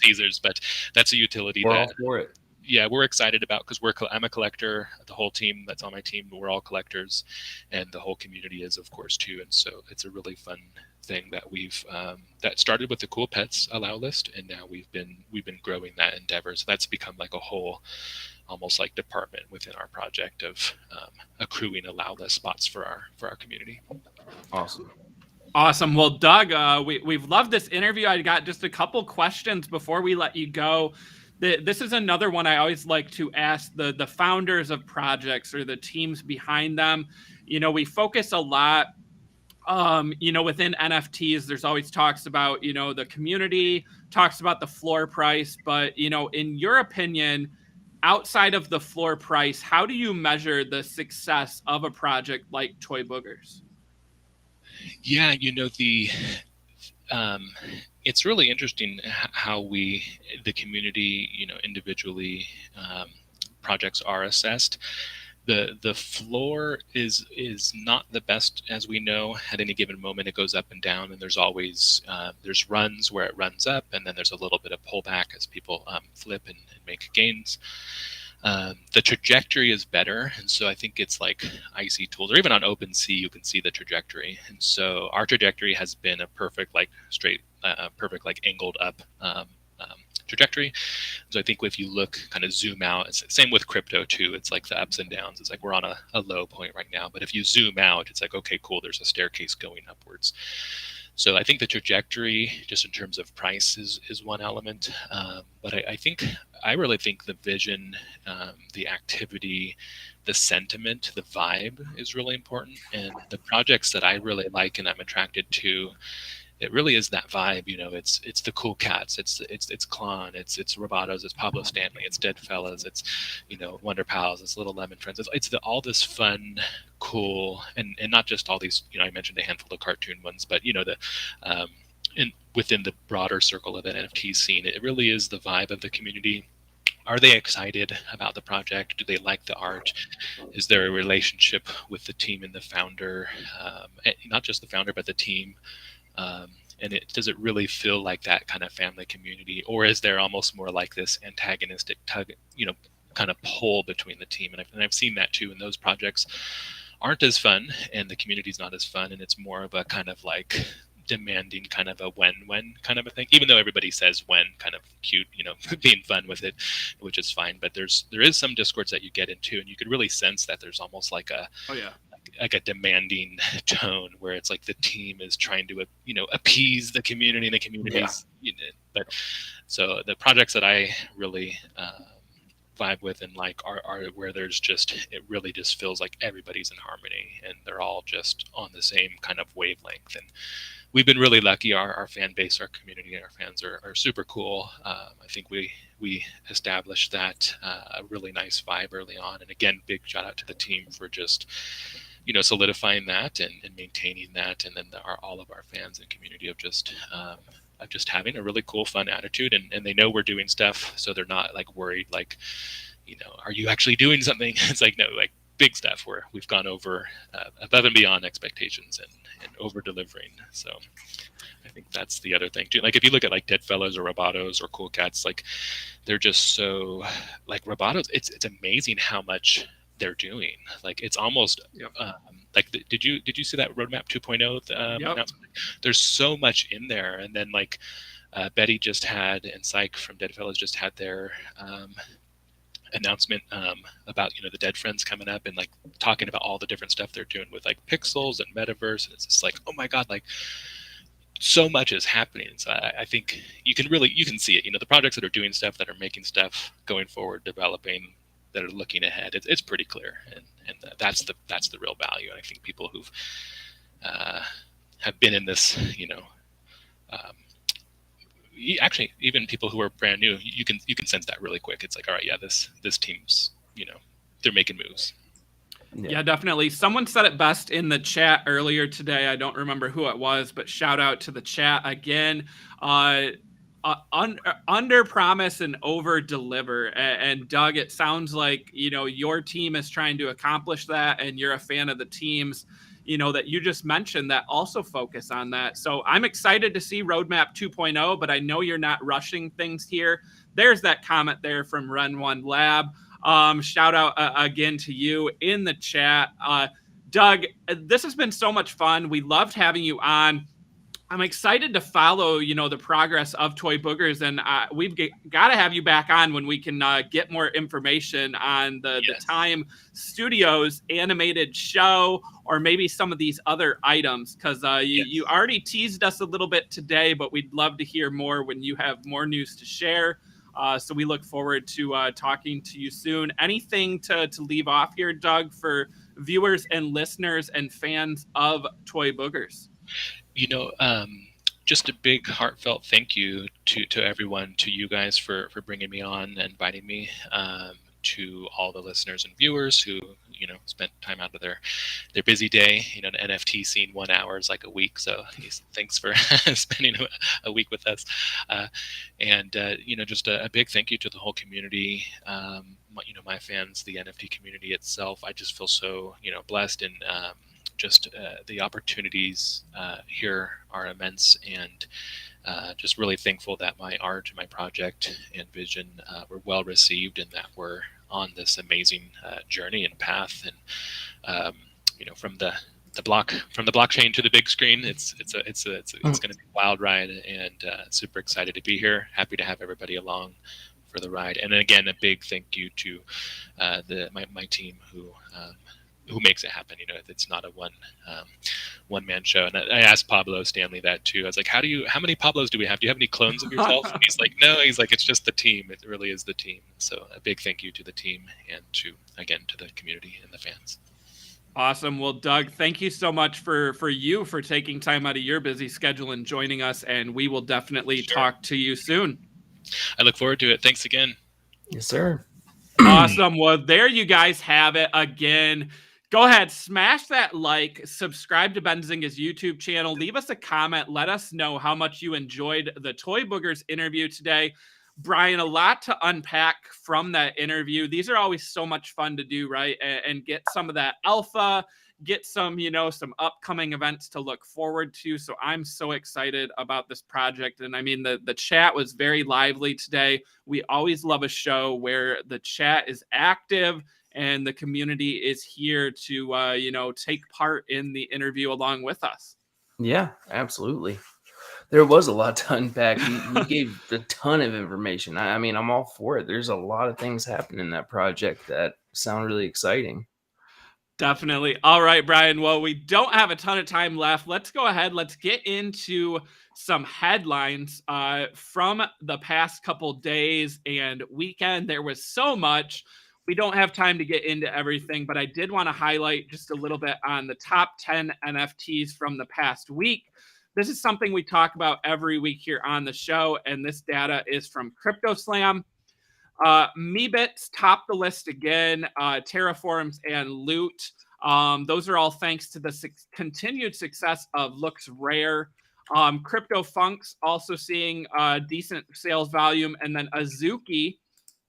teasers, but that's a utility We're all for it. Yeah, we're excited about, because I'm a collector. The whole team that's on my team, we're all collectors, and the whole community is, of course, too. And so it's a really fun thing that we've that started with the cool pets allow list, and now we've been growing that endeavor. So that's become like a whole, almost like department within our project of accruing allow list spots for our community. Awesome. Well, Doug, we've loved this interview. I got just a couple questions before we let you go. This is another one I always like to ask the founders of projects or the teams behind them. We focus a lot, within NFTs, there's always talks about, the community, talks about the floor price. But, in your opinion, outside of the floor price, how do you measure the success of a project like Toy Boogers? Yeah, it's really interesting how the community, individually, projects are assessed. The floor is not the best, as we know. At any given moment, it goes up and down, and there's always there's runs where it runs up, and then there's a little bit of pullback as people flip and make gains. The trajectory is better, and so I think it's like icy tools, or even on OpenSea, you can see the trajectory. And so our trajectory has been a perfect, straight, perfect, angled up trajectory. So I think if you look, kind of zoom out, it's the same with crypto too. It's like the ups and downs. It's like we're on a low point right now, but if you zoom out, it's like, okay, cool, there's a staircase going upwards. So I think the trajectory, just in terms of price, is one element. But I really think the vision, the activity, the sentiment, the vibe is really important. And the projects that I really like and I'm attracted to, it really is that vibe. It's the cool cats, it's Klon, it's Robotos, it's Pablo Stanley, it's Dead Fellas, it's Wonder Pals, it's Little Lemon Friends. It's all this fun, cool, and not just all these. I mentioned a handful of cartoon ones, but within the broader circle of an NFT scene, it really is the vibe of the community. Are they excited about the project? Do they like the art? Is there a relationship with the team and the founder? And not just the founder, but the team. And does it really feel like that kind of family community, or is there almost more like this antagonistic tug, kind of pull between the team? And I've seen that too. And those projects aren't as fun, and the community's not as fun, and it's more of a kind of demanding kind of a when kind of a thing, even though everybody says when kind of cute, being fun with it, which is fine. But there is some discords that you get into, and you could really sense that there's almost like like a demanding tone where it's like the team is trying to appease the community, and the community's but so the projects that I really vibe with and like are where it really just feels like everybody's in harmony and they're all just on the same kind of wavelength. And we've been really lucky. Our fan base, our community, our fans are super cool. I think we established that a really nice vibe early on. And again, big shout out to the team for just solidifying that and maintaining that. And then all of our fans and community of just having a really cool, fun attitude, and they know we're doing stuff, so they're not like worried, like, are you actually doing something? It's like, no, like big stuff where we've gone over above and beyond expectations and over delivering. So I think that's the other thing too. Like if you look at like Dead Fellows or Robotos or Cool Cats, like they're just so like Robotos. It's amazing how much they're doing. Like it's almost like did you see that roadmap 2.0 announcement? There's so much in there. And then like Betty just had, and Psych from Dead Fellows just had their announcement about the Dead Friends coming up, and like talking about all the different stuff they're doing with like pixels and metaverse. And it's just like, oh my god, like so much is happening. So I think you can see it. The projects that are doing stuff, that are making stuff going forward, developing, that are looking ahead, it's pretty clear, and that's the real value. And I think people who've have been in this, actually even people who are brand new, you can sense that really quick. It's like, all right, yeah, this team's, they're making moves. Yeah, definitely. Someone said it best in the chat earlier today. I don't remember who it was, but shout out to the chat again. Under promise and over deliver. And Doug, it sounds like your team is trying to accomplish that, and you're a fan of the teams that you just mentioned that also focus on that. So I'm excited to see roadmap 2.0, but I know you're not rushing things here. There's that comment there from Run One Lab. Shout out again to you in the chat. Doug, this has been so much fun. We loved having you on. I'm excited to follow, the progress of Toy Boogers, and we've got to have you back on when we can get more information on the Time Studios animated show, or maybe some of these other items, because you already teased us a little bit today, but we'd love to hear more when you have more news to share. So we look forward to talking to you soon. Anything to leave off here, Doug, for viewers and listeners and fans of Toy Boogers? Just a big heartfelt thank you to everyone, to you guys for bringing me on and inviting me, to all the listeners and viewers who, spent time out of their busy day. The NFT scene 1 hour is like a week. So thanks for spending a week with us. And just a big thank you to the whole community, my fans, the NFT community itself. I just feel so, blessed, and just the opportunities here are immense, and just really thankful that my art and my project and vision were well received, and that we're on this amazing journey and path. And from the blockchain to the big screen, it's going to be a wild ride, and super excited to be here. Happy to have everybody along for the ride. And again, a big thank you to my team who makes it happen. It's not a one man show. And I asked Pablo Stanley that too. I was like, how many Pablos do we have? Do you have any clones of yourself? And he's like, no. He's like, it's just the team. It really is the team. So a big thank you to the team, and to the community and the fans. Awesome. Well, Doug, thank you so much for taking time out of your busy schedule and joining us. And we will definitely talk to you soon. I look forward to it. Thanks again. Yes, sir. Awesome. Well, there you guys have it again. Go ahead, smash that like, subscribe to Benzinga's YouTube channel, leave us a comment, let us know how much you enjoyed the Toy Boogers interview today. Brian, a lot to unpack from that interview. These are always so much fun to do, right? And get some of that alpha, get some, some upcoming events to look forward to. So I'm so excited about this project. And I mean, the chat was very lively today. We always love a show where the chat is active and the community is here to, take part in the interview along with us. Yeah, absolutely. There was a lot to unpack. You gave a ton of information. I mean, I'm all for it. There's a lot of things happening in that project that sound really exciting. Definitely. All right, Brian. Well, we don't have a ton of time left. Let's go ahead. Let's get into some headlines from the past couple days and weekend. There was so much. We don't have time to get into everything, but I did want to highlight just a little bit on the top 10 NFTs from the past week. This is something we talk about every week here on the show, and this data is from CryptoSlam. Meebits top the list again. Terraforms and Loot. Those are all thanks to the continued success of Looks Rare. CryptoFunks also seeing decent sales volume, and then Azuki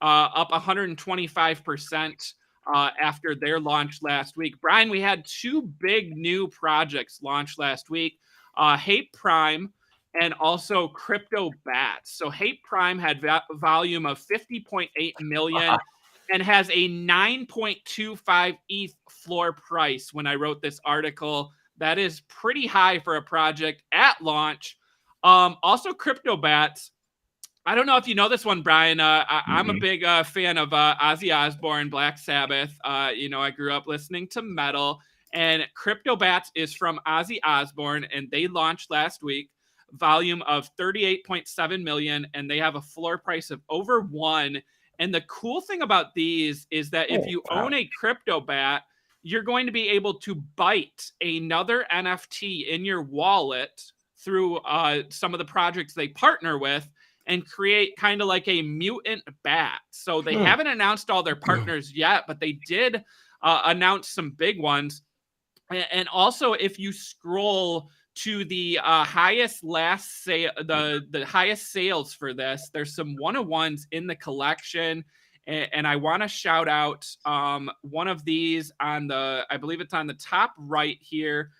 up 125% after their launch last week. Brian, we had two big new projects launched last week. Hape Prime and also Crypto Bats. So Hape Prime had volume of 50.8 million and has a 9.25 ETH floor price. When I wrote this article, that is pretty high for a project at launch. Also Crypto Bats. I don't know if you know this one, Brian. I'm a big fan of Ozzy Osbourne, Black Sabbath. I grew up listening to metal, and Crypto Bats is from Ozzy Osbourne, and they launched last week. Volume of 38.7 million, and they have a floor price of over 1. And the cool thing about these is that if you own a Crypto Bat, you're going to be able to bite another NFT in your wallet through some of the projects they partner with and create kind of like a mutant bat. So they haven't announced all their partners yet, but they did announce some big ones. And also, if you scroll to the highest last sale, the highest sales for this, there's some 101s in the collection, and I want to shout out one of these on the, I believe it's on the top right here.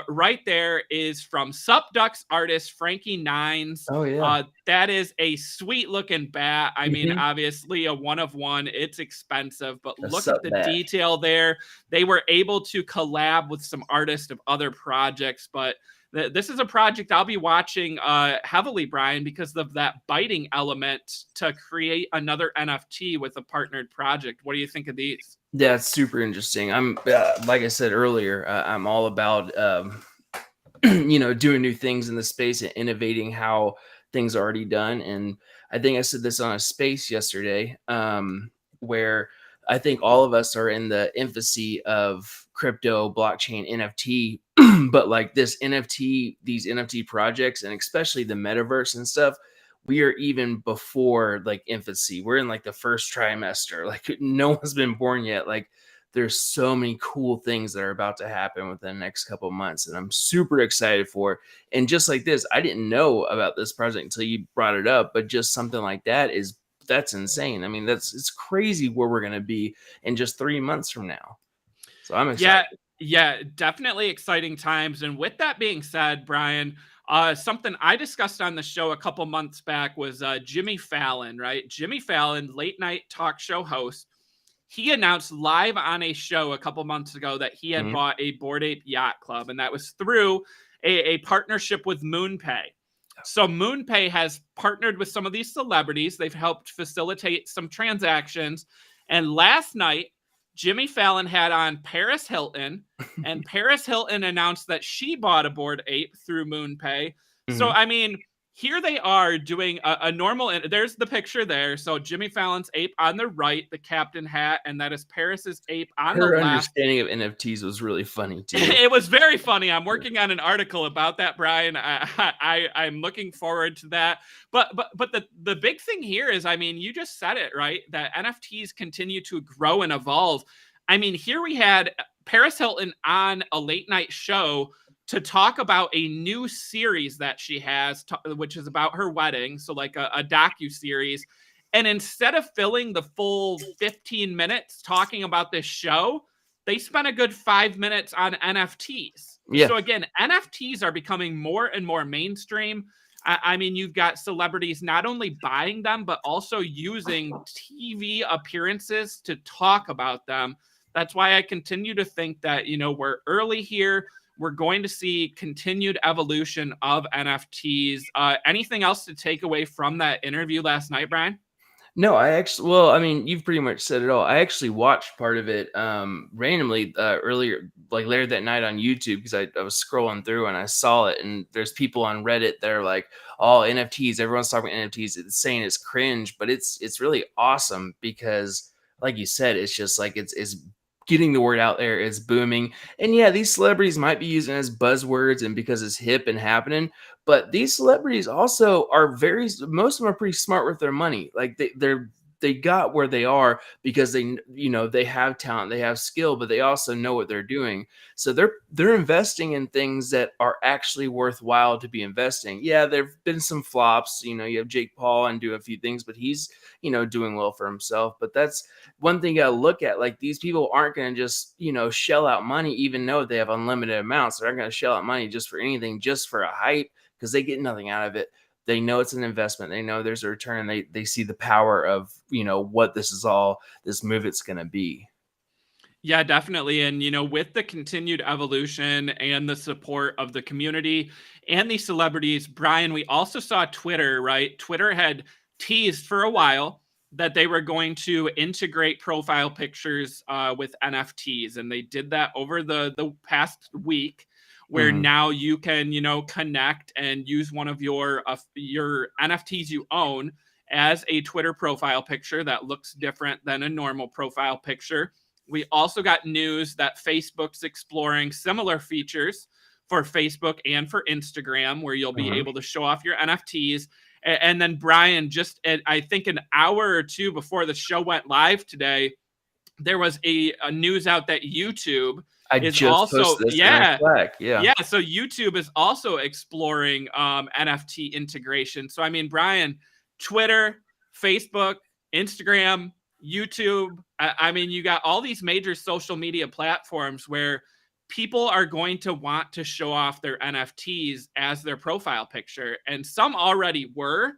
Right there is from Supducks artist Frankie Nines. Oh yeah, that is a sweet looking bat. I mean, obviously a 1 of 1. It's expensive, but look at the detail there. They were able to collab with some artists of other projects, but this is a project I'll be watching heavily, Brian, because of that biting element to create another NFT with a partnered project. What do you think of these? Yeah, it's super interesting. I'm like I said earlier, I'm all about doing new things in the space and innovating how things are already done. And I think I said this on a space yesterday, where I think all of us are in the infancy of crypto, blockchain, NFT, but like these NFT projects, and especially the metaverse and stuff, we are even before like infancy. We're in like the first trimester. Like no one's been born yet. Like there's so many cool things that are about to happen within the next couple of months, and I'm super excited for. And just like this, I didn't know about this project until you brought it up, but just something like that's insane. I mean, it's crazy where we're going to be in just 3 months from now. So I'm excited. Yeah, definitely exciting times. And with that being said, Brian, something I discussed on the show a couple months back was Jimmy Fallon, right? Jimmy Fallon, late night talk show host. He announced live on a show a couple months ago that he had bought a Bored Ape Yacht Club, and that was through a partnership with MoonPay. So MoonPay has partnered with some of these celebrities. They've helped facilitate some transactions. And last night, Jimmy Fallon had on Paris Hilton, and Paris Hilton announced that she bought a Bored Ape through MoonPay. So, I mean, here they are doing a normal, there's the picture there. So Jimmy Fallon's ape on the right, the captain hat, and that is Paris's ape on the left. Her understanding of NFTs was really funny too. It was very funny. I'm working on an article about that, Brian. I'm looking forward to that. But the big thing here is, I mean, you just said it, right? That NFTs continue to grow and evolve. I mean, here we had Paris Hilton on a late night show to talk about a new series that she has, which is about her wedding. So like a docu-series. And instead of filling the full 15 minutes talking about this show, they spent a good 5 minutes on NFTs. Yeah. So again, NFTs are becoming more and more mainstream. I mean, you've got celebrities not only buying them, but also using TV appearances to talk about them. That's why I continue to think that, we're early here. We're going to see continued evolution of NFTs. Anything else to take away from that interview last night, Brian? No, well, I mean, you've pretty much said it all. I actually watched part of it randomly earlier, like later that night on YouTube, because I was scrolling through and I saw it. And there's people on Reddit that are like, "Oh, NFTs! Everyone's talking about NFTs. It's saying it's cringe, but it's really awesome because, like you said, it's just like it's getting the word out there. It's booming, and yeah, these celebrities might be using it as buzzwords and because it's hip and happening. But these celebrities also are most of them are pretty smart with their money. Like they got where they are because they have talent, they have skill, but they also know what they're doing. So they're investing in things that are actually worthwhile to be investing. Yeah, there've been some flops. You have Jake Paul and do a few things, but he's doing well for himself. But that's one thing you gotta look at. Like, these people aren't gonna just shell out money, even though they have unlimited amounts. They're not gonna shell out money just for anything, just for a hype, because they get nothing out of it. They know it's an investment. They know there's a return. They see the power of what this movement's going to be. Yeah, definitely. And, with the continued evolution and the support of the community and these celebrities, Brian, we also saw Twitter, right? Twitter had teased for a while that they were going to integrate profile pictures with NFTs. And they did that over the past week, where now you can, connect and use one of your NFTs you own as a Twitter profile picture that looks different than a normal profile picture. We also got news that Facebook's exploring similar features for Facebook and for Instagram, where you'll be able to show off your NFTs. And then, Brian, just I think an hour or two before the show went live today, there was a news out that YouTube is also this yeah. Yeah. So YouTube is also exploring NFT integration. So I mean, Brian, Twitter, Facebook, Instagram, YouTube. I mean, you got all these major social media platforms where people are going to want to show off their NFTs as their profile picture. And some already were,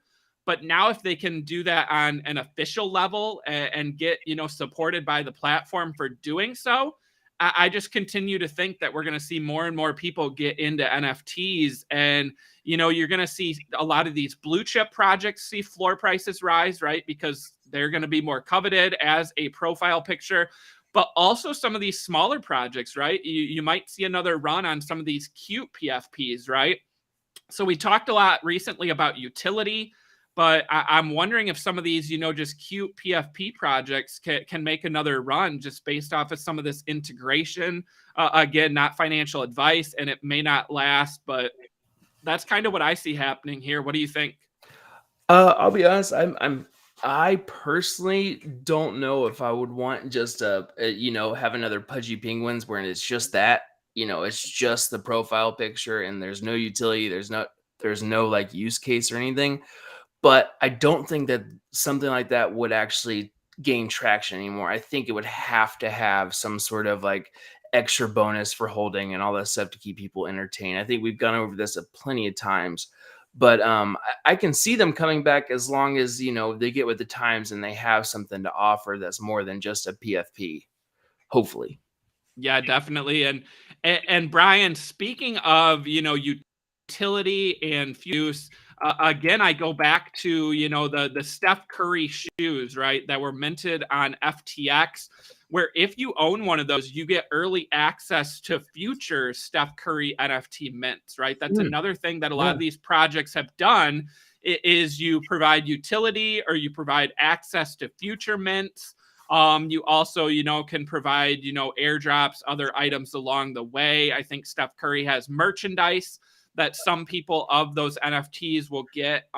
but now if they can do that on an official level and get, supported by the platform for doing so, I just continue to think that we're going to see more and more people get into NFTs. And, you're going to see a lot of these blue chip projects see floor prices rise, right? Because they're going to be more coveted as a profile picture. But also some of these smaller projects, right? You might see another run on some of these cute PFPs, right? So we talked a lot recently about utility, but I'm wondering if some of these, just cute PFP projects can make another run just based off of some of this integration. Again, not financial advice, and it may not last, but that's kind of what I see happening here. What do you think? I'll be honest. I personally don't know if I would want just have another Pudgy Penguins where it's just that, it's just the profile picture and there's no utility, there's no like use case or anything. But I don't think that something like that would actually gain traction anymore. I think it would have to have some sort of like extra bonus for holding and all that stuff to keep people entertained. I think we've gone over this plenty of times. But I can see them coming back as long as they get with the times and they have something to offer that's more than just a PFP. Hopefully. Yeah, definitely. And Brian, speaking of utility and use, again, I go back to the Steph Curry shoes, right, that were minted on FTX, where if you own one of those, you get early access to future Steph Curry NFT mints, right? That's another thing that a lot of these projects have done is you provide utility or you provide access to future mints. You also, can provide, airdrops, other items along the way. I think Steph Curry has merchandise that some people of those NFTs will get,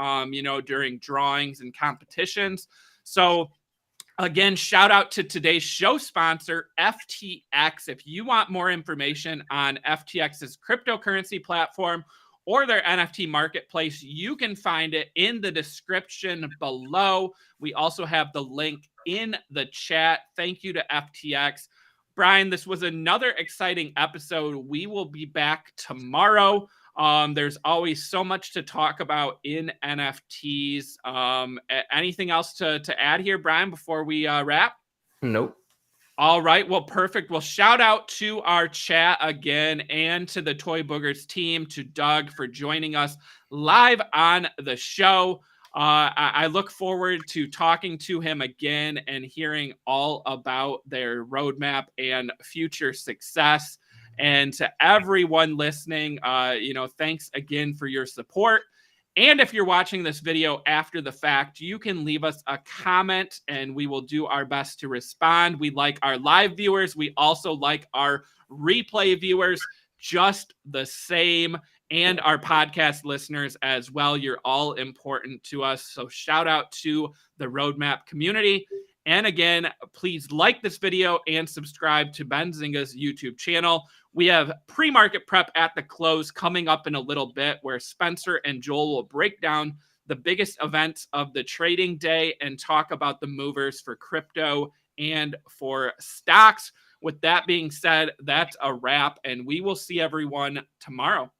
during drawings and competitions. So again, shout out to today's show sponsor, FTX. If you want more information on FTX's cryptocurrency platform or their NFT marketplace, you can find it in the description below. We also have the link in the chat. Thank you to FTX. Brian, this was another exciting episode. We will be back tomorrow. There's always so much to talk about in NFTs. Anything else to add here, Brian, before we wrap? Nope. All right. Well, perfect. Well, shout out to our chat again and to the Toy Boogers team, to Doug for joining us live on the show. I look forward to talking to him again and hearing all about their roadmap and future success. And to everyone listening, thanks again for your support. And if you're watching this video after the fact, you can leave us a comment and we will do our best to respond. We like our live viewers. We also like our replay viewers just the same, and our podcast listeners as well. You're all important to us. So shout out to the Roadmap community. And again, please like this video and subscribe to Benzinga's YouTube channel. We have pre-market prep at the close coming up in a little bit, where Spencer and Joel will break down the biggest events of the trading day and talk about the movers for crypto and for stocks. With that being said, that's a wrap, and we will see everyone tomorrow.